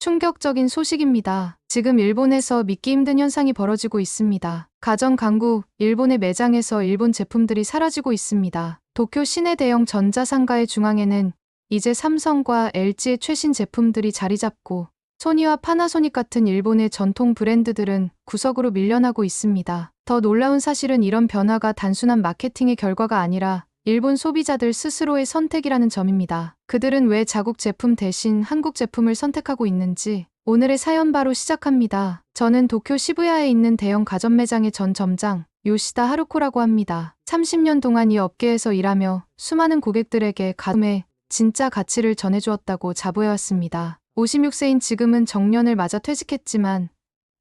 충격적인 소식입니다. 지금 일본에서 믿기 힘든 현상이 벌어지고 있습니다. 가전 강국, 일본의 매장에서 일본 제품들이 사라지고 있습니다. 도쿄 시내 대형 전자상가의 중앙에는 이제 삼성과 LG의 최신 제품들이 자리 잡고 소니와 파나소닉 같은 일본의 전통 브랜드들은 구석으로 밀려나고 있습니다. 더 놀라운 사실은 이런 변화가 단순한 마케팅의 결과가 아니라 일본 소비자들 스스로의 선택이라는 점입니다. 그들은 왜 자국 제품 대신 한국 제품을 선택하고 있는지 오늘의 사연 바로 시작합니다. 저는 도쿄 시부야에 있는 대형 가전 매장의 전 점장 요시다 하루코라고 합니다. 30년 동안 이 업계에서 일하며 수많은 고객들에게 가전의 진짜 가치를 전해주었다고 자부해왔습니다. 56세인 지금은 정년을 맞아 퇴직했지만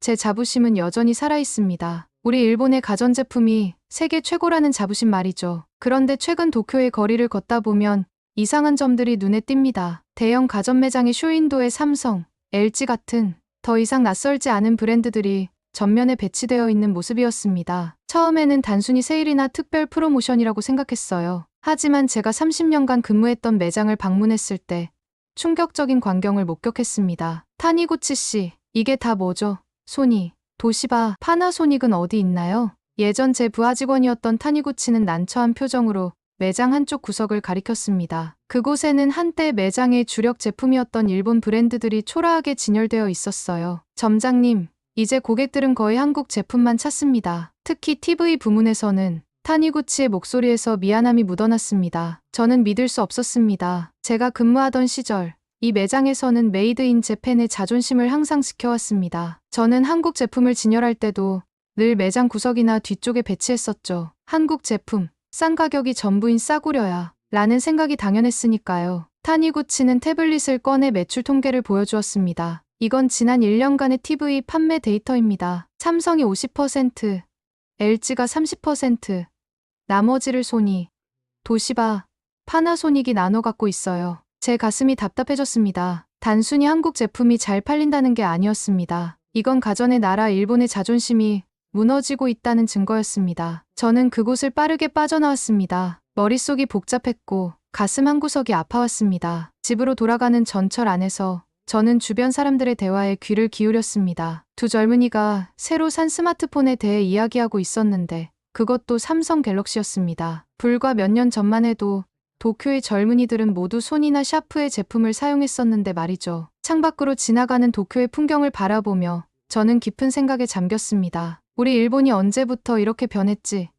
제 자부심은 여전히 살아있습니다. 우리 일본의 가전제품이 세계 최고라는 자부심 말이죠. 그런데 최근 도쿄의 거리를 걷다 보면 이상한 점들이 눈에 띕니다. 대형 가전 매장의 쇼윈도에 삼성, LG 같은 더 이상 낯설지 않은 브랜드들이 전면에 배치되어 있는 모습이었습니다. 처음에는 단순히 세일이나 특별 프로모션이라고 생각했어요. 하지만 제가 30년간 근무했던 매장을 방문했을 때 충격적인 광경을 목격했습니다. 타니구치 씨, 이게 다 뭐죠? 소니, 도시바, 파나소닉은 어디 있나요? 예전 제 부하 직원이었던 타니구치는 난처한 표정으로 매장 한쪽 구석을 가리켰습니다. 그곳에는 한때 매장의 주력 제품이었던 일본 브랜드들이 초라하게 진열되어 있었어요. 점장님, 이제 고객들은 거의 한국 제품만 찾습니다. 특히 TV 부문에서는 타니구치의 목소리에서 미안함이 묻어났습니다. 저는 믿을 수 없었습니다. 제가 근무하던 시절 이 매장에서는 메이드 인 재팬의 자존심을 항상 지켜왔습니다. 저는 한국 제품을 진열할 때도 늘 매장 구석이나 뒤쪽에 배치했었죠. 한국 제품, 싼 가격이 전부인 싸구려야 라는 생각이 당연했으니까요. 타니구치는 태블릿을 꺼내 매출 통계를 보여주었습니다. 이건 지난 1년간의 TV 판매 데이터입니다. 삼성이 50%, LG가 30%, 나머지를 소니, 도시바, 파나소닉이 나눠 갖고 있어요. 제 가슴이 답답해졌습니다. 단순히 한국 제품이 잘 팔린다는 게 아니었습니다. 이건 가전의 나라 일본의 자존심이 무너지고 있다는 증거였습니다. 저는 그곳을 빠르게 빠져나왔습니다. 머릿속이 복잡했고 가슴 한구석이 아파왔습니다. 집으로 돌아가는 전철 안에서 저는 주변 사람들의 대화에 귀를 기울였습니다. 두 젊은이가 새로 산 스마트폰에 대해 이야기하고 있었는데 그것도 삼성 갤럭시였습니다. 불과 몇 년 전만 해도 도쿄의 젊은이들은 모두 소니나 샤프의 제품을 사용했었는데 말이죠. 창밖으로 지나가는 도쿄의 풍경을 바라보며 저는 깊은 생각에 잠겼습니다. 우리 일본이 언제부터 이렇게 변했지?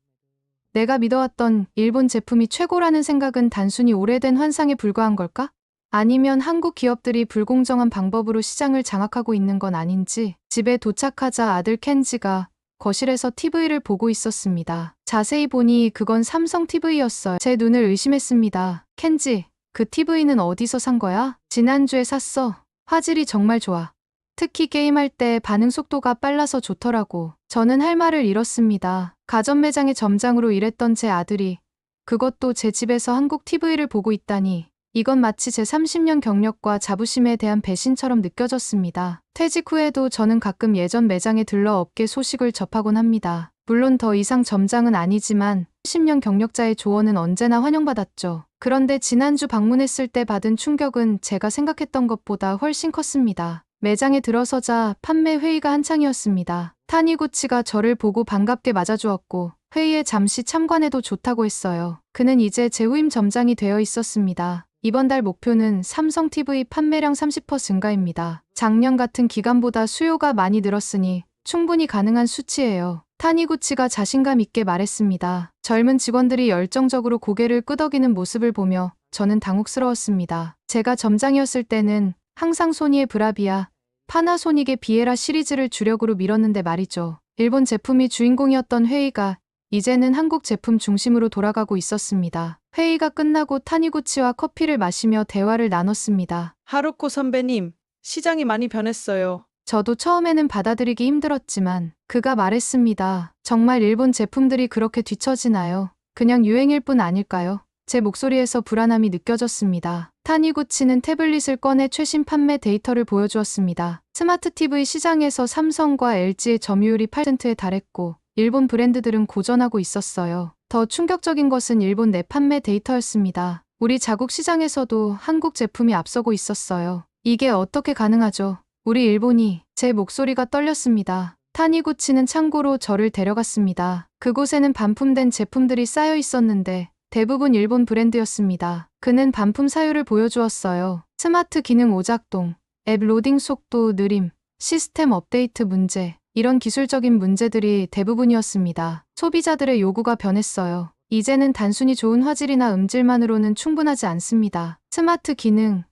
내가 믿어왔던 일본 제품이 최고라는 생각은 단순히 오래된 환상에 불과한 걸까? 아니면 한국 기업들이 불공정한 방법으로 시장을 장악하고 있는 건 아닌지. 집에 도착하자 아들 켄지가 거실에서 TV를 보고 있었습니다. 자세히 보니 그건 삼성 TV였어요. 제 눈을 의심했습니다. 켄지, 그 TV는 어디서 산 거야? 지난주에 샀어. 화질이 정말 좋아. 특히 게임할 때 반응 속도가 빨라서 좋더라고. 저는 할 말을 잃었습니다. 가전 매장의 점장으로 일했던 제 아들이 그것도 제 집에서 한국 TV를 보고 있다니. 이건 마치 제 30년 경력과 자부심에 대한 배신처럼 느껴졌습니다. 퇴직 후에도 저는 가끔 예전 매장에 들러 업계 소식을 접하곤 합니다. 물론 더 이상 점장은 아니지만 10년 경력자의 조언은 언제나 환영받았죠. 그런데 지난주 방문했을 때 받은 충격은 제가 생각했던 것보다 훨씬 컸습니다. 매장에 들어서자 판매 회의가 한창이었습니다. 타니구치가 저를 보고 반갑게 맞아주었고 회의에 잠시 참관해도 좋다고 했어요. 그는 이제 제 후임 점장이 되어 있었습니다. 이번 달 목표는 삼성 TV 판매량 30% 증가입니다. 작년 같은 기간보다 수요가 많이 늘었으니 충분히 가능한 수치예요. 타니구치가 자신감 있게 말했습니다. 젊은 직원들이 열정적으로 고개를 끄덕이는 모습을 보며 저는 당혹스러웠습니다. 제가 점장이었을 때는 항상 소니의 브라비아, 파나소닉의 비에라 시리즈를 주력으로 밀었는데 말이죠. 일본 제품이 주인공이었던 회의가 이제는 한국 제품 중심으로 돌아가고 있었습니다. 회의가 끝나고 타니구치와 커피를 마시며 대화를 나눴습니다. 하루코 선배님, 시장이 많이 변했어요. 저도 처음에는 받아들이기 힘들었지만 그가 말했습니다. 정말 일본 제품들이 그렇게 뒤처지나요? 그냥 유행일 뿐 아닐까요? 제 목소리에서 불안함이 느껴졌습니다. 타니구치는 태블릿을 꺼내 최신 판매 데이터를 보여주었습니다. 스마트 TV 시장에서 삼성과 LG의 점유율이 8%에 달했고 일본 브랜드들은 고전하고 있었어요. 더 충격적인 것은 일본 내 판매 데이터였습니다. 우리 자국 시장에서도 한국 제품이 앞서고 있었어요. 이게 어떻게 가능하죠? 우리 일본이. 제 목소리가 떨렸습니다. 타니구치는 창고로 저를 데려갔습니다. 그곳에는 반품된 제품들이 쌓여 있었는데 대부분 일본 브랜드였습니다. 그는 반품 사유를 보여주었어요. 스마트 기능 오작동, 앱 로딩 속도 느림, 시스템 업데이트 문제, 이런 기술적인 문제들이 대부분이었습니다. 소비자들의 요구가 변했어요. 이제는 단순히 좋은 화질이나 음질만으로는 충분하지 않습니다. 스마트 기능,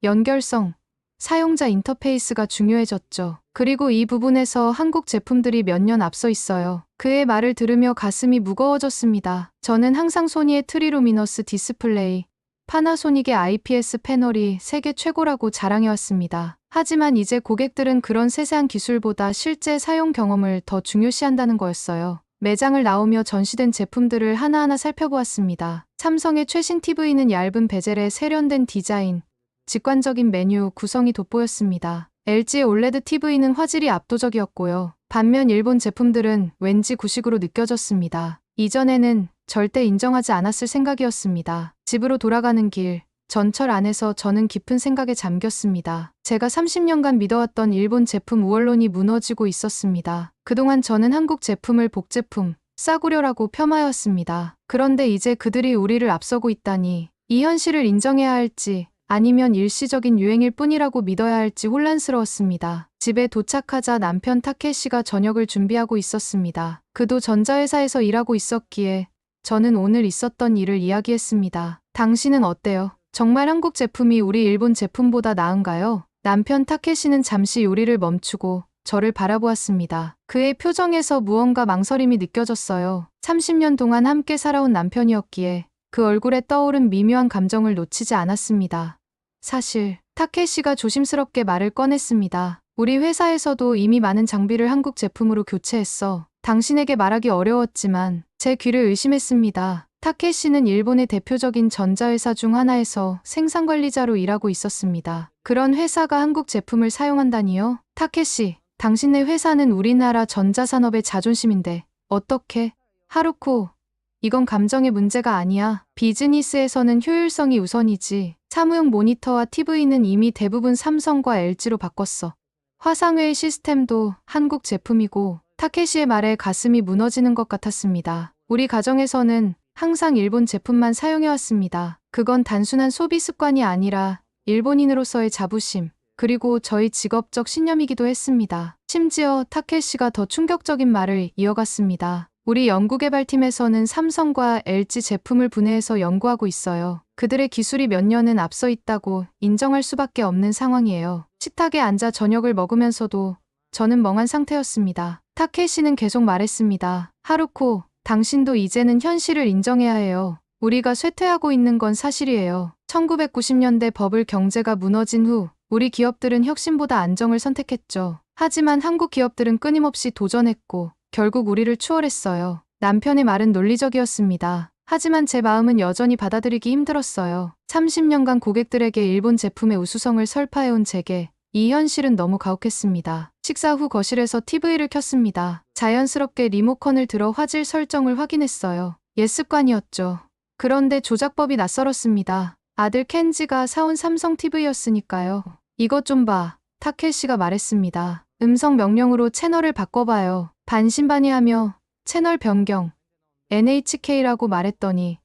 연결성, 사용자 인터페이스가 중요해졌죠. 그리고 이 부분에서 한국 제품들이 몇 년 앞서 있어요. 그의 말을 들으며 가슴이 무거워졌습니다. 저는 항상 소니의 트리루미너스 디스플레이, 파나소닉의 IPS 패널이 세계 최고라고 자랑해왔습니다. 하지만 이제 고객들은 그런 세세한 기술보다 실제 사용 경험을 더 중요시한다는 거였어요. 매장을 나오며 전시된 제품들을 하나하나 살펴보았습니다. 삼성의 최신 TV는 얇은 베젤의 세련된 디자인, 직관적인 메뉴 구성이 돋보였습니다. LG의 올레드 TV는 화질이 압도적이었고요. 반면 일본 제품들은 왠지 구식으로 느껴졌습니다. 이전에는 절대 인정하지 않았을 생각이었습니다. 집으로 돌아가는 길, 전철 안에서 저는 깊은 생각에 잠겼습니다. 제가 30년간 믿어왔던 일본 제품 우월론이 무너지고 있었습니다. 그동안 저는 한국 제품을 복제품, 싸구려라고 폄하해왔습니다. 그런데 이제 그들이 우리를 앞서고 있다니, 이 현실을 인정해야 할지 아니면 일시적인 유행일 뿐이라고 믿어야 할지 혼란스러웠습니다. 집에 도착하자 남편 타케시가 저녁을 준비하고 있었습니다. 그도 전자회사에서 일하고 있었기에 저는 오늘 있었던 일을 이야기했습니다. 당신은 어때요? 정말 한국 제품이 우리 일본 제품보다 나은가요? 남편 타케시는 잠시 요리를 멈추고 저를 바라보았습니다. 그의 표정에서 무언가 망설임이 느껴졌어요. 30년 동안 함께 살아온 남편이었기에 그 얼굴에 떠오른 미묘한 감정을 놓치지 않았습니다. 사실 타케시가 조심스럽게 말을 꺼냈습니다. 우리 회사에서도 이미 많은 장비를 한국 제품으로 교체했어. 당신에게 말하기 어려웠지만 제 귀를 의심했습니다. 타케시는 일본의 대표적인 전자회사 중 하나에서 생산관리자로 일하고 있었습니다. 그런 회사가 한국 제품을 사용한다니요? 타케시, 당신네 회사는 우리나라 전자산업의 자존심인데 어떻게? 하루코, 이건 감정의 문제가 아니야. 비즈니스에서는 효율성이 우선이지. 사무용 모니터와 TV는 이미 대부분 삼성과 LG로 바꿨어. 화상회의 시스템도 한국 제품이고. 타케시의 말에 가슴이 무너지는 것 같았습니다. 우리 가정에서는 항상 일본 제품만 사용해왔습니다. 그건 단순한 소비 습관이 아니라 일본인으로서의 자부심, 그리고 저희 직업적 신념이기도 했습니다. 심지어 타케시가 더 충격적인 말을 이어갔습니다. 우리 연구개발팀에서는 삼성과 LG 제품을 분해해서 연구하고 있어요. 그들의 기술이 몇 년은 앞서 있다고 인정할 수밖에 없는 상황이에요. 식탁에 앉아 저녁을 먹으면서도 저는 멍한 상태였습니다. 타케시는 계속 말했습니다. 하루코, 당신도 이제는 현실을 인정해야 해요. 우리가 쇠퇴하고 있는 건 사실이에요. 1990년대 버블 경제가 무너진 후 우리 기업들은 혁신보다 안정을 선택했죠. 하지만 한국 기업들은 끊임없이 도전했고 결국 우리를 추월했어요. 남편의 말은 논리적이었습니다. 하지만 제 마음은 여전히 받아들이기 힘들었어요. 30년간 고객들에게 일본 제품의 우수성을 설파해온 제게 이 현실은 너무 가혹했습니다. 식사 후 거실에서 TV를 켰습니다. 자연스럽게 리모컨을 들어 화질 설정을 확인했어요. 옛 습관이었죠. 그런데 조작법이 낯설었습니다. 아들 켄지가 사온 삼성 TV였으니까요. 이것 좀 봐. 타케시가 말했습니다. 음성 명령으로 채널을 바꿔봐요. 반신반의하며 채널 변경, NHK라고 말했더니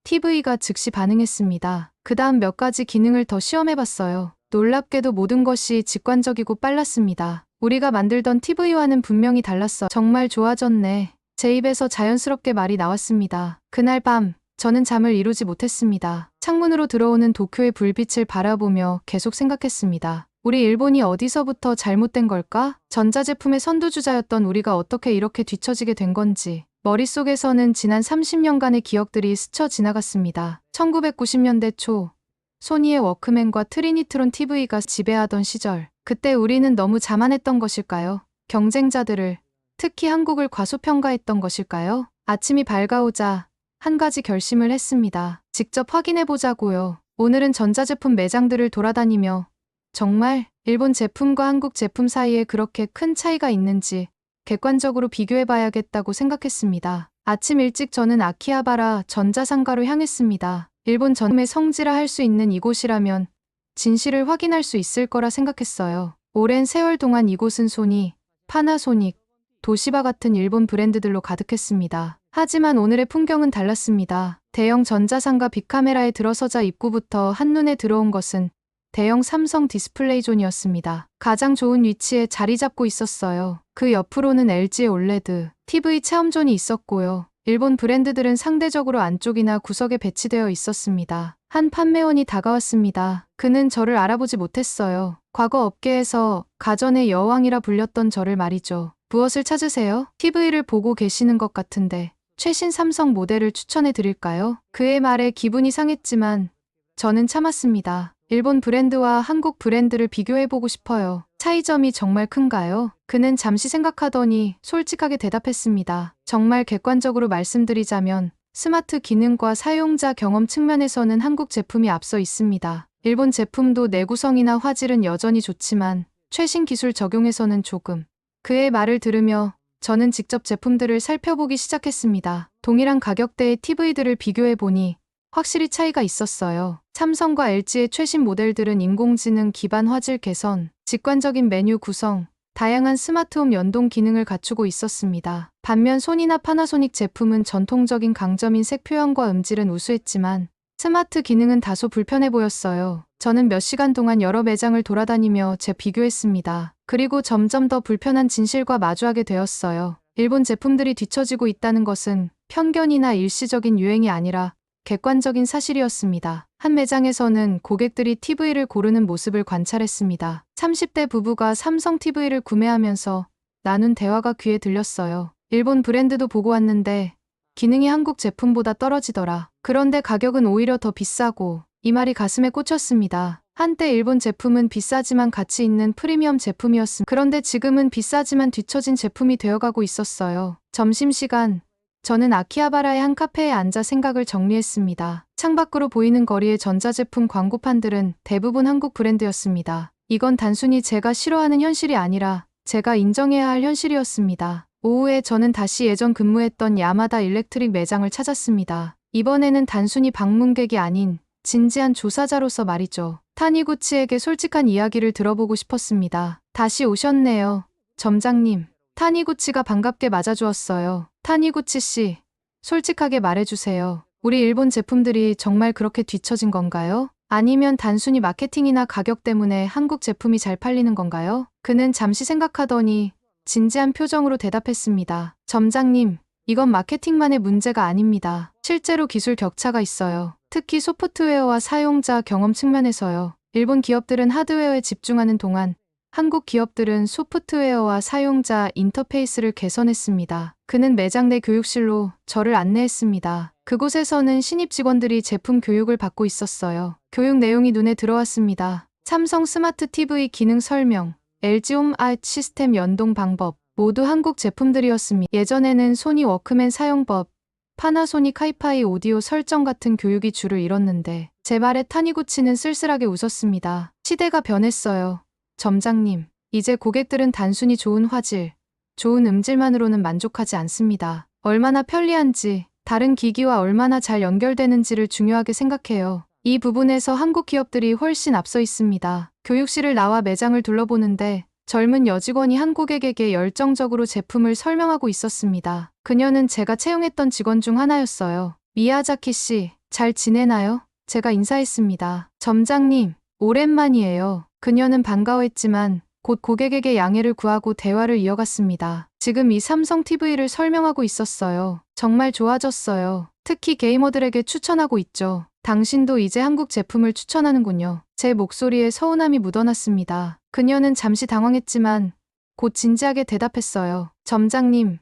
TV가 즉시 반응했습니다. 그 다음 몇 가지 기능을 더 시험해봤어요. 놀랍게도 모든 것이 직관적이고 빨랐습니다. 우리가 만들던 TV와는 분명히 달랐어. 정말 좋아졌네. 제 입에서 자연스럽게 말이 나왔습니다. 그날 밤, 저는 잠을 이루지 못했습니다. 창문으로 들어오는 도쿄의 불빛을 바라보며 계속 생각했습니다. 우리 일본이 어디서부터 잘못된 걸까? 전자제품의 선두주자였던 우리가 어떻게 이렇게 뒤처지게 된 건지. 머릿속에서는 지난 30년간의 기억들이 스쳐 지나갔습니다. 1990년대 초, 소니의 워크맨과 트리니트론 TV가 지배하던 시절. 그때 우리는 너무 자만했던 것일까요? 경쟁자들을, 특히 한국을 과소평가했던 것일까요? 아침이 밝아오자 한 가지 결심을 했습니다. 직접 확인해보자고요. 오늘은 전자제품 매장들을 돌아다니며 정말 일본 제품과 한국 제품 사이에 그렇게 큰 차이가 있는지 객관적으로 비교해봐야겠다고 생각했습니다. 아침 일찍 저는 아키하바라 전자상가로 향했습니다. 일본 전음의 성지라 할 수 있는 이곳이라면 진실을 확인할 수 있을 거라 생각했어요. 오랜 세월 동안 이곳은 소니, 파나소닉, 도시바 같은 일본 브랜드들로 가득했습니다. 하지만 오늘의 풍경은 달랐습니다. 대형 전자상가 빅카메라에 들어서자 입구부터 한눈에 들어온 것은 대형 삼성 디스플레이존이었습니다. 가장 좋은 위치에 자리 잡고 있었어요. 그 옆으로는 LG의 올레드, TV 체험존이 있었고요. 일본 브랜드들은 상대적으로 안쪽이나 구석에 배치되어 있었습니다. 한 판매원이 다가왔습니다. 그는 저를 알아보지 못했어요. 과거 업계에서 가전의 여왕이라 불렸던 저를 말이죠. 무엇을 찾으세요? TV를 보고 계시는 것 같은데 최신 삼성 모델을 추천해 드릴까요? 그의 말에 기분이 상했지만 저는 참았습니다. 일본 브랜드와 한국 브랜드를 비교해보고 싶어요. 차이점이 정말 큰가요? 그는 잠시 생각하더니 솔직하게 대답했습니다. 정말 객관적으로 말씀드리자면 스마트 기능과 사용자 경험 측면에서는 한국 제품이 앞서 있습니다. 일본 제품도 내구성이나 화질은 여전히 좋지만 최신 기술 적용에서는 조금. 그의 말을 들으며 저는 직접 제품들을 살펴보기 시작했습니다. 동일한 가격대의 TV들을 비교해보니 확실히 차이가 있었어요. 삼성과 LG의 최신 모델들은 인공지능 기반 화질 개선, 직관적인 메뉴 구성, 다양한 스마트홈 연동 기능을 갖추고 있었습니다. 반면 소니나 파나소닉 제품은 전통적인 강점인 색 표현과 음질은 우수했지만 스마트 기능은 다소 불편해 보였어요. 저는 몇 시간 동안 여러 매장을 돌아다니며 비교했습니다. 그리고 점점 더 불편한 진실과 마주하게 되었어요. 일본 제품들이 뒤처지고 있다는 것은 편견이나 일시적인 유행이 아니라 객관적인 사실이었습니다. 한 매장에서는 고객들이 TV를 고르는 모습을 관찰했습니다. 30대 부부가 삼성 TV를 구매하면서 나눈 대화가 귀에 들렸어요. 일본 브랜드도 보고 왔는데 기능이 한국 제품보다 떨어지더라. 그런데 가격은 오히려 더 비싸고, 이 말이 가슴에 꽂혔습니다. 한때 일본 제품은 비싸지만 가치 있는 프리미엄 제품이었습니다. 그런데 지금은 비싸지만 뒤처진 제품이 되어가고 있었어요. 점심시간, 저는 아키하바라의 한 카페에 앉아 생각을 정리했습니다. 창밖으로 보이는 거리의 전자제품 광고판들은 대부분 한국 브랜드였습니다. 이건 단순히 제가 싫어하는 현실이 아니라 제가 인정해야 할 현실이었습니다. 오후에 저는 다시 예전 근무했던 야마다 일렉트릭 매장을 찾았습니다. 이번에는 단순히 방문객이 아닌 진지한 조사자로서 말이죠. 타니구치에게 솔직한 이야기를 들어보고 싶었습니다. 다시 오셨네요. 점장님. 타니구치가 반갑게 맞아주었어요. 타니구치 씨, 솔직하게 말해주세요. 우리 일본 제품들이 정말 그렇게 뒤처진 건가요? 아니면 단순히 마케팅이나 가격 때문에 한국 제품이 잘 팔리는 건가요? 그는 잠시 생각하더니 진지한 표정으로 대답했습니다. 점장님, 이건 마케팅만의 문제가 아닙니다. 실제로 기술 격차가 있어요. 특히 소프트웨어와 사용자 경험 측면에서요. 일본 기업들은 하드웨어에 집중하는 동안 한국 기업들은 소프트웨어와 사용자 인터페이스를 개선했습니다. 그는 매장 내 교육실로 저를 안내했습니다. 그곳에서는 신입 직원들이 제품 교육을 받고 있었어요. 교육 내용이 눈에 들어왔습니다. 삼성 스마트 TV 기능 설명, LG 홈 아트 시스템 연동 방법, 모두 한국 제품들이었습니다. 예전에는 소니 워크맨 사용법, 파나소닉 하이파이 오디오 설정 같은 교육이 주를 이뤘는데 제 말에 타니구치는 쓸쓸하게 웃었습니다. 시대가 변했어요. 점장님, 이제 고객들은 단순히 좋은 화질, 좋은 음질만으로는 만족하지 않습니다. 얼마나 편리한지, 다른 기기와 얼마나 잘 연결되는지를 중요하게 생각해요. 이 부분에서 한국 기업들이 훨씬 앞서 있습니다. 교육실을 나와 매장을 둘러보는데 젊은 여직원이 한 고객에게 열정적으로 제품을 설명하고 있었습니다. 그녀는 제가 채용했던 직원 중 하나였어요. 미야자키 씨, 잘 지내나요? 제가 인사했습니다. 점장님, 오랜만이에요. 그녀는 반가워했지만 곧 고객에게 양해를 구하고 대화를 이어갔습니다. 지금 이 삼성 TV를 설명하고 있었어요. 정말 좋아졌어요. 특히 게이머들에게 추천하고 있죠. 당신도 이제 한국 제품을 추천하는군요. 제 목소리에 서운함이 묻어났습니다. 그녀는 잠시 당황했지만 곧 진지하게 대답했어요. 점장님,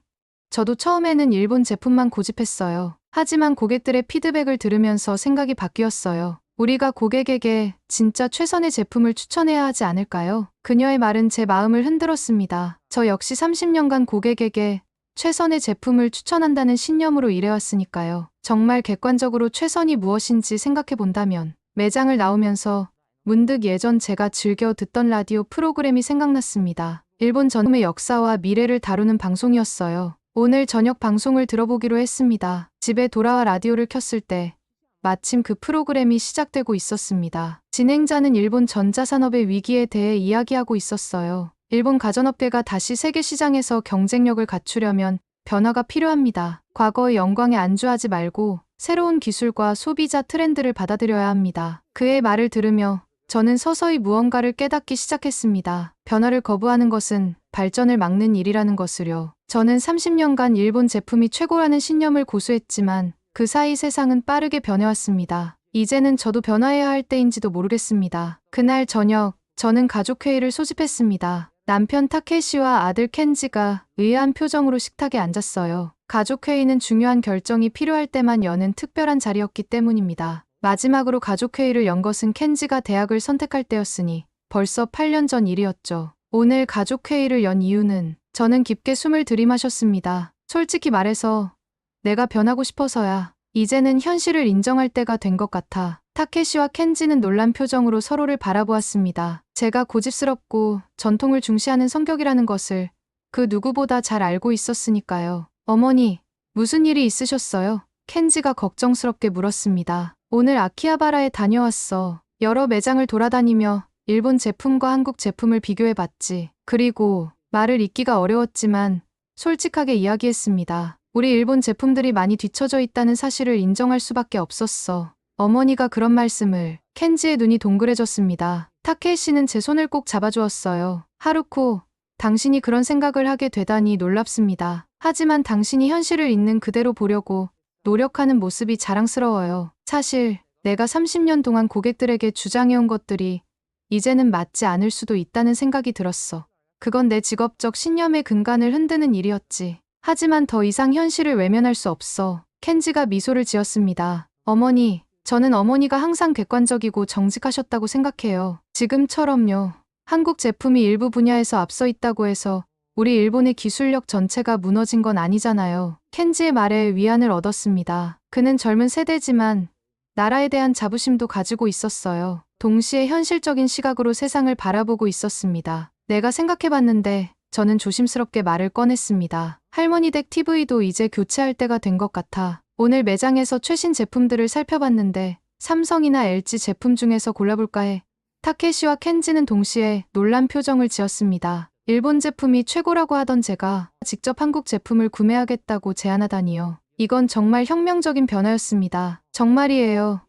저도 처음에는 일본 제품만 고집했어요. 하지만 고객들의 피드백을 들으면서 생각이 바뀌었어요. 우리가 고객에게 진짜 최선의 제품을 추천해야 하지 않을까요? 그녀의 말은 제 마음을 흔들었습니다. 저 역시 30년간 고객에게 최선의 제품을 추천한다는 신념으로 일해왔으니까요. 정말 객관적으로 최선이 무엇인지 생각해 본다면 매장을 나오면서 문득 예전 제가 즐겨 듣던 라디오 프로그램이 생각났습니다. 일본 전음의 역사와 미래를 다루는 방송이었어요. 오늘 저녁 방송을 들어보기로 했습니다. 집에 돌아와 라디오를 켰을 때 마침 그 프로그램이 시작되고 있었습니다. 진행자는 일본 전자산업의 위기에 대해 이야기하고 있었어요. 일본 가전업계가 다시 세계 시장에서 경쟁력을 갖추려면 변화가 필요합니다. 과거의 영광에 안주하지 말고 새로운 기술과 소비자 트렌드를 받아들여야 합니다. 그의 말을 들으며 저는 서서히 무언가를 깨닫기 시작했습니다. 변화를 거부하는 것은 발전을 막는 일이라는 것을요. 저는 30년간 일본 제품이 최고라는 신념을 고수했지만 그 사이 세상은 빠르게 변해왔습니다. 이제는 저도 변화해야 할 때인지도 모르겠습니다. 그날 저녁, 저는 가족회의를 소집했습니다. 남편 타케시와 아들 켄지가 의아한 표정으로 식탁에 앉았어요. 가족회의는 중요한 결정이 필요할 때만 여는 특별한 자리였기 때문입니다. 마지막으로 가족회의를 연 것은 켄지가 대학을 선택할 때였으니 벌써 8년 전 일이었죠. 오늘 가족회의를 연 이유는 저는 깊게 숨을 들이마셨습니다. 솔직히 말해서 내가 변하고 싶어서야. 이제는 현실을 인정할 때가 된 것 같아. 타케시와 켄지는 놀란 표정으로 서로를 바라보았습니다. 제가 고집스럽고 전통을 중시하는 성격이라는 것을 그 누구보다 잘 알고 있었으니까요. 어머니, 무슨 일이 있으셨어요? 켄지가 걱정스럽게 물었습니다. 오늘 아키하바라에 다녀왔어. 여러 매장을 돌아다니며 일본 제품과 한국 제품을 비교해봤지. 그리고 말을 잇기가 어려웠지만 솔직하게 이야기했습니다. 우리 일본 제품들이 많이 뒤처져 있다는 사실을 인정할 수밖에 없었어. 어머니가 그런 말씀을. 켄지의 눈이 동그래졌습니다. 타케시는 제 손을 꼭 잡아주었어요. 하루코, 당신이 그런 생각을 하게 되다니 놀랍습니다. 하지만 당신이 현실을 있는 그대로 보려고 노력하는 모습이 자랑스러워요. 사실 내가 30년 동안 고객들에게 주장해온 것들이 이제는 맞지 않을 수도 있다는 생각이 들었어. 그건 내 직업적 신념의 근간을 흔드는 일이었지. 하지만 더 이상 현실을 외면할 수 없어. 켄지가 미소를 지었습니다. 어머니, 저는 어머니가 항상 객관적이고 정직하셨다고 생각해요. 지금처럼요. 한국 제품이 일부 분야에서 앞서 있다고 해서 우리 일본의 기술력 전체가 무너진 건 아니잖아요. 켄지의 말에 위안을 얻었습니다. 그는 젊은 세대지만 나라에 대한 자부심도 가지고 있었어요. 동시에 현실적인 시각으로 세상을 바라보고 있었습니다. 내가 생각해봤는데 저는 조심스럽게 말을 꺼냈습니다. 할머니 댁 TV도 이제 교체할 때가 된 것 같아. 오늘 매장에서 최신 제품들을 살펴봤는데 삼성이나 LG 제품 중에서 골라볼까 해. 타케시와 켄지는 동시에 놀란 표정을 지었습니다. 일본 제품이 최고라고 하던 제가 직접 한국 제품을 구매하겠다고 제안하다니요. 이건 정말 혁명적인 변화였습니다. 정말이에요.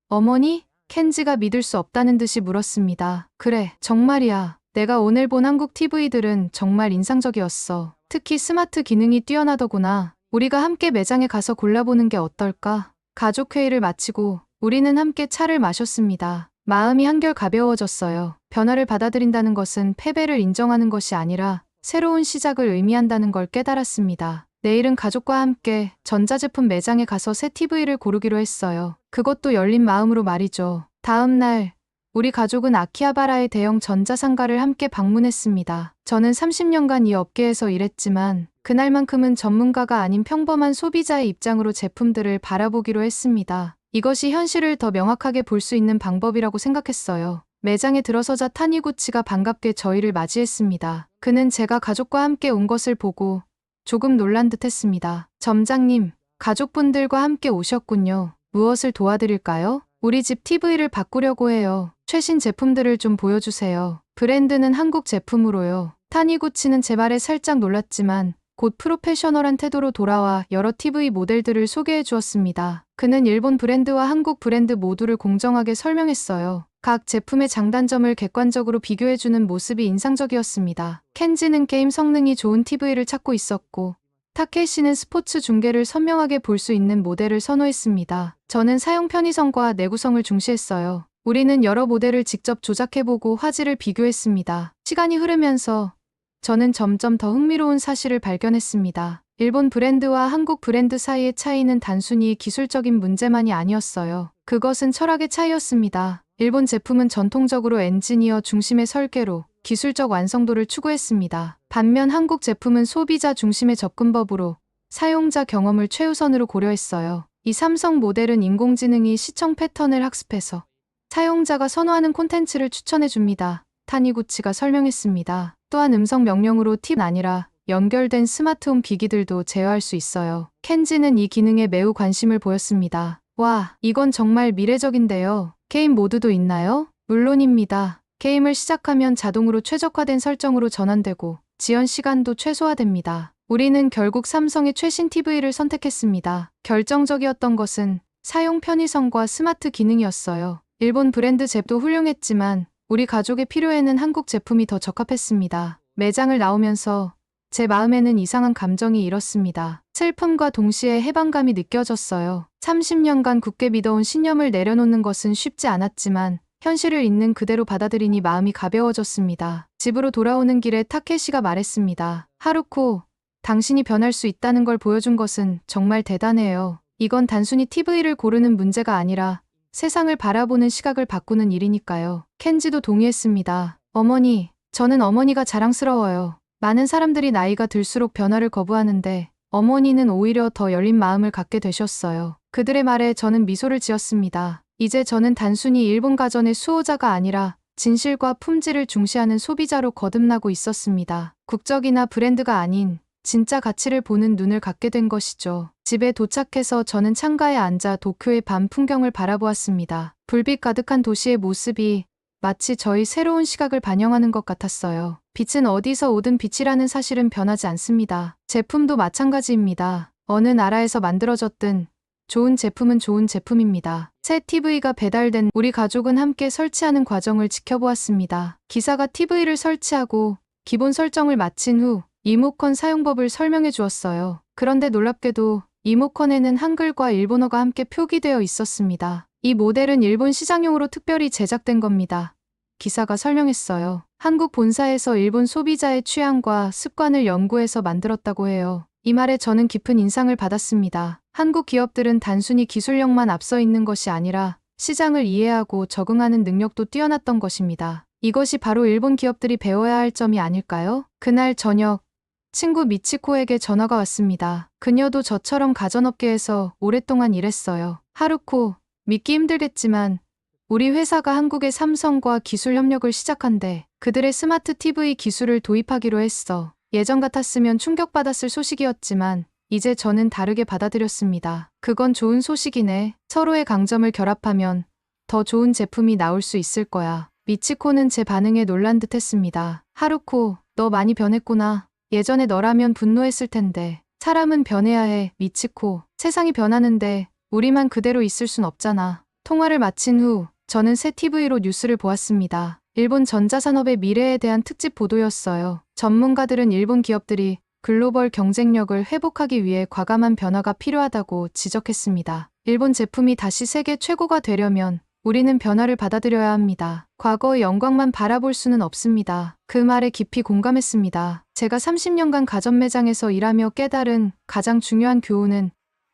어머니? 켄지가 믿을 수 없다는 듯이 물었습니다. 그래, 정말이야. 내가 오늘 본 한국 TV들은 정말 인상적이었어. 특히 스마트 기능이 뛰어나더구나. 우리가 함께 매장에 가서 골라보는 게 어떨까? 가족회의를 마치고 우리는 함께 차를 마셨습니다. 마음이 한결 가벼워졌어요. 변화를 받아들인다는 것은 패배를 인정하는 것이 아니라 새로운 시작을 의미한다는 걸 깨달았습니다. 내일은 가족과 함께 전자제품 매장에 가서 새 TV를 고르기로 했어요. 그것도 열린 마음으로 말이죠. 다음 날 우리 가족은 아키하바라의 대형 전자상가를 함께 방문했습니다. 저는 30년간 이 업계에서 일했지만 그날만큼은 전문가가 아닌 평범한 소비자의 입장으로 제품들을 바라보기로 했습니다. 이것이 현실을 더 명확하게 볼 수 있는 방법이라고 생각했어요. 매장에 들어서자 타니구치가 반갑게 저희를 맞이했습니다. 그는 제가 가족과 함께 온 것을 보고 조금 놀란 듯 했습니다. 점장님, 가족분들과 함께 오셨군요. 무엇을 도와드릴까요? 우리 집 TV를 바꾸려고 해요. 최신 제품들을 좀 보여주세요. 브랜드는 한국 제품으로요. 타니구치는 제 말에 살짝 놀랐지만 곧 프로페셔널한 태도로 돌아와 여러 TV 모델들을 소개해 주었습니다. 그는 일본 브랜드와 한국 브랜드 모두를 공정하게 설명했어요. 각 제품의 장단점을 객관적으로 비교해주는 모습이 인상적이었습니다. 켄지는 게임 성능이 좋은 TV를 찾고 있었고 타케시는 스포츠 중계를 선명하게 볼 수 있는 모델을 선호했습니다. 저는 사용 편의성과 내구성을 중시했어요. 우리는 여러 모델을 직접 조작해보고 화질을 비교했습니다. 시간이 흐르면서 저는 점점 더 흥미로운 사실을 발견했습니다. 일본 브랜드와 한국 브랜드 사이의 차이는 단순히 기술적인 문제만이 아니었어요. 그것은 철학의 차이였습니다. 일본 제품은 전통적으로 엔지니어 중심의 설계로 기술적 완성도를 추구했습니다. 반면 한국 제품은 소비자 중심의 접근법으로 사용자 경험을 최우선으로 고려했어요. 이 삼성 모델은 인공지능이 시청 패턴을 학습해서 사용자가 선호하는 콘텐츠를 추천해줍니다. 타니구치가 설명했습니다. 또한 음성 명령으로 팁 아니라 연결된 스마트홈 기기들도 제어할 수 있어요. 켄지는 이 기능에 매우 관심을 보였습니다. 와, 이건 정말 미래적인데요. 게임 모드도 있나요? 물론입니다. 게임을 시작하면 자동으로 최적화된 설정으로 전환되고 지연 시간도 최소화됩니다. 우리는 결국 삼성의 최신 TV를 선택했습니다. 결정적이었던 것은 사용 편의성과 스마트 기능이었어요. 일본 브랜드 잽도 훌륭했지만 우리 가족의 필요에는 한국 제품이 더 적합했습니다. 매장을 나오면서 제 마음에는 이상한 감정이 일었습니다. 슬픔과 동시에 해방감이 느껴졌어요. 30년간 굳게 믿어온 신념을 내려놓는 것은 쉽지 않았지만 현실을 있는 그대로 받아들이니 마음이 가벼워졌습니다. 집으로 돌아오는 길에 타케시가 말했습니다. 하루코, 당신이 변할 수 있다는 걸 보여준 것은 정말 대단해요. 이건 단순히 TV를 고르는 문제가 아니라 세상을 바라보는 시각을 바꾸는 일이니까요. 켄지도 동의했습니다. 어머니, 저는 어머니가 자랑스러워요. 많은 사람들이 나이가 들수록 변화를 거부하는데 어머니는 오히려 더 열린 마음을 갖게 되셨어요. 그들의 말에 저는 미소를 지었습니다. 이제 저는 단순히 일본 가전의 수호자가 아니라 진실과 품질을 중시하는 소비자로 거듭나고 있었습니다. 국적이나 브랜드가 아닌 진짜 가치를 보는 눈을 갖게 된 것이죠. 집에 도착해서 저는 창가에 앉아 도쿄의 밤 풍경을 바라보았습니다. 불빛 가득한 도시의 모습이 마치 저의 새로운 시각을 반영하는 것 같았어요. 빛은 어디서 오든 빛이라는 사실은 변하지 않습니다. 제품도 마찬가지입니다. 어느 나라에서 만들어졌든 좋은 제품은 좋은 제품입니다. 새 TV가 배달된 우리 가족은 함께 설치하는 과정을 지켜보았습니다. 기사가 TV를 설치하고 기본 설정을 마친 후 리모컨 사용법을 설명해 주었어요. 그런데 놀랍게도 리모컨에는 한글과 일본어가 함께 표기되어 있었습니다. 이 모델은 일본 시장용으로 특별히 제작된 겁니다. 기사가 설명했어요. 한국 본사에서 일본 소비자의 취향과 습관을 연구해서 만들었다고 해요. 이 말에 저는 깊은 인상을 받았습니다. 한국 기업들은 단순히 기술력만 앞서 있는 것이 아니라 시장을 이해하고 적응하는 능력도 뛰어났던 것입니다. 이것이 바로 일본 기업들이 배워야 할 점이 아닐까요? 그날 저녁, 친구 미치코에게 전화가 왔습니다. 그녀도 저처럼 가전업계에서 오랫동안 일했어요. 하루코, 믿기 힘들겠지만 우리 회사가 한국의 삼성과 기술 협력을 시작한대. 그들의 스마트 TV 기술을 도입하기로 했어. 예전 같았으면 충격받았을 소식이었지만 이제 저는 다르게 받아들였습니다. 그건 좋은 소식이네. 서로의 강점을 결합하면 더 좋은 제품이 나올 수 있을 거야. 미치코는 제 반응에 놀란 듯 했습니다. 하루코, 너 많이 변했구나. 예전에 너라면 분노했을 텐데. 사람은 변해야 해, 미치코. 세상이 변하는데 우리만 그대로 있을 순 없잖아. 통화를 마친 후 저는 새 TV로 뉴스를 보았습니다. 일본 전자산업의 미래에 대한 특집 보도였어요. 전문가들은 일본 기업들이 글로벌 경쟁력을 회복하기 위해 과감한 변화가 필요하다고 지적했습니다. 일본 제품이 다시 세계 최고가 되려면 우리는 변화를 받아들여야 합니다. 과거의 영광만 바라볼 수는 없습니다. 그 말에 깊이 공감했습니다. 제가 30년간 가전 매장에서 일하며 깨달은 가장 중요한 교훈은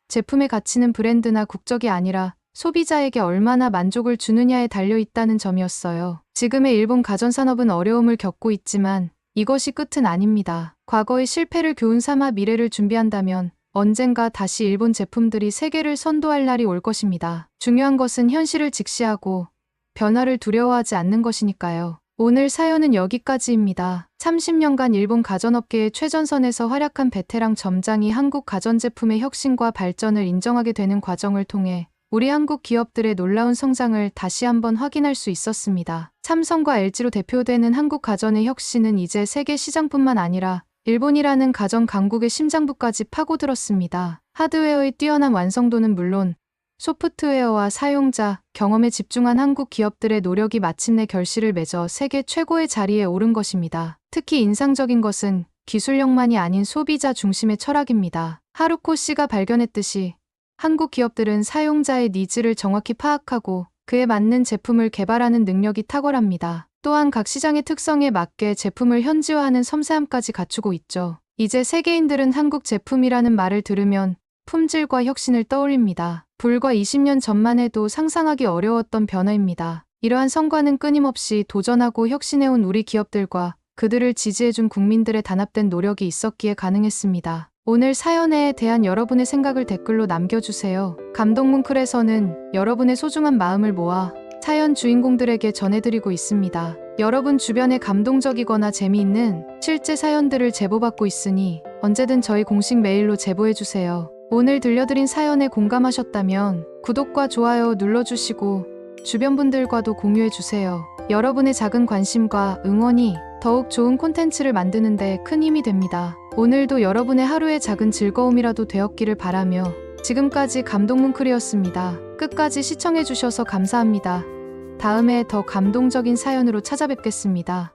제품의 가치는 브랜드나 국적이 아니라 소비자에게 얼마나 만족을 주느냐에 달려 있다는 점이었어요. 지금의 일본 가전 산업은 어려움을 겪고 있지만 이것이 끝은 아닙니다. 과거의 실패를 교훈 삼아 미래를 준비한다면 언젠가 다시 일본 제품들이 세계를 선도할 날이 올 것입니다. 중요한 것은 현실을 직시하고 변화를 두려워하지 않는 것이니까요. 오늘 사연은 여기까지입니다. 30년간 일본 가전업계의 최전선에서 활약한 베테랑 점장이 한국 가전제품의 혁신과 발전을 인정하게 되는 과정을 통해 우리 한국 기업들의 놀라운 성장을 다시 한번 확인할 수 있었습니다. 삼성과 LG로 대표되는 한국 가전의 혁신은 이제 세계 시장뿐만 아니라 일본이라는 가전 강국의 심장부까지 파고들었습니다. 하드웨어의 뛰어난 완성도는 물론 소프트웨어와 사용자 경험에 집중한 한국 기업들의 노력이 마침내 결실을 맺어 세계 최고의 자리에 오른 것입니다. 특히 인상적인 것은 기술력만이 아닌 소비자 중심의 철학입니다. 하루코 씨가 발견했듯이 한국 기업들은 사용자의 니즈를 정확히 파악하고 그에 맞는 제품을 개발하는 능력이 탁월합니다. 또한 각 시장의 특성에 맞게 제품을 현지화하는 섬세함까지 갖추고 있죠. 이제 세계인들은 한국 제품이라는 말을 들으면 품질과 혁신을 떠올립니다. 불과 20년 전만 해도 상상하기 어려웠던 변화입니다. 이러한 성과는 끊임없이 도전하고 혁신해온 우리 기업들과 그들을 지지해준 국민들의 단합된 노력이 있었기에 가능했습니다. 오늘 사연에 대한 여러분의 생각을 댓글로 남겨주세요. 감동뭉클에서는 여러분의 소중한 마음을 모아 사연 주인공들에게 전해드리고 있습니다. 여러분 주변에 감동적이거나 재미있는 실제 사연들을 제보받고 있으니 언제든 저희 공식 메일로 제보해주세요. 오늘 들려드린 사연에 공감하셨다면 구독과 좋아요 눌러주시고 주변 분들과도 공유해주세요. 여러분의 작은 관심과 응원이 더욱 좋은 콘텐츠를 만드는데 큰 힘이 됩니다. 오늘도 여러분의 하루의 작은 즐거움이라도 되었기를 바라며 지금까지 감동문클이었습니다. 끝까지 시청해주셔서 감사합니다. 다음에 더 감동적인 사연으로 찾아뵙겠습니다.